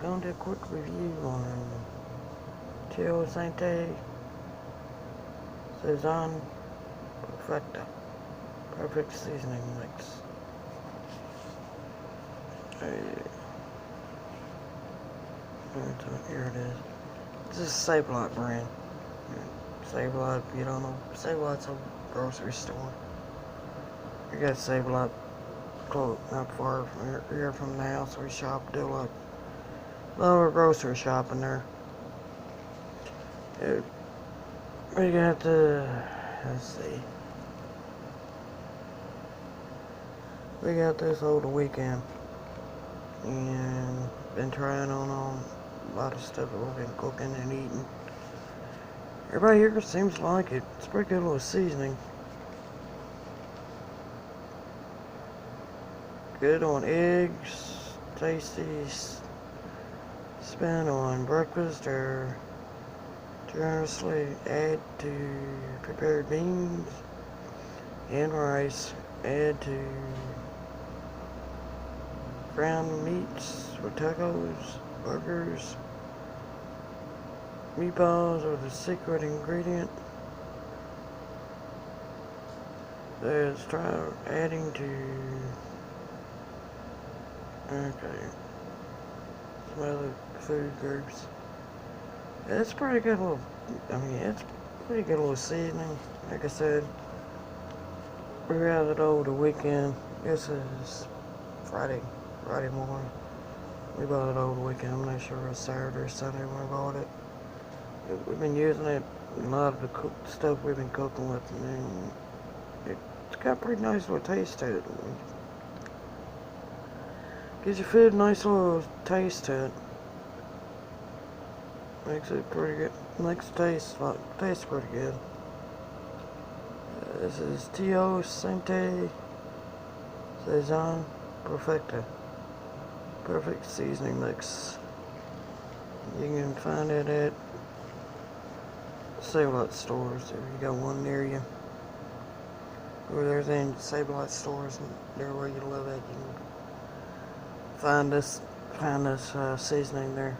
Gonna do a quick review on Tio Santi Sazon Perfecta. Perfect seasoning mix. Here it is. This is Save A Lot brand. Save A Lot, if you don't know, Save A Lot's a grocery store. You got Save A Lot close, not far from here from the house we shop. Do like little grocery shopping there. We got the, let's see. We got this over the weekend. And been trying on a lot of stuff that we've been cooking and eating. Everybody here seems to like it. It's pretty good little seasoning. Good on eggs, tasty, spent on breakfast or generously add to prepared beans and rice. Add to ground meats with tacos, burgers, meatballs are the secret ingredient. Let's try adding to, some other food groups. It's pretty good little, it's pretty good little seasoning. Like I said, we got it over the weekend. This is Friday morning. We bought it over the weekend. I'm not sure it was Saturday or Sunday when we bought it. We've been using it in a lot of the stuff we've been cooking with, and it's got a pretty nice little taste to it. Gives your food a nice little taste to it. Makes it pretty good. Makes it taste pretty good. This is Tio Santi Sazon Perfecta. Perfect seasoning mix. You can find it at Save A Lot stores if you got one near you. Or there's any Save A Lot stores everywhere you live at. You can find this seasoning there.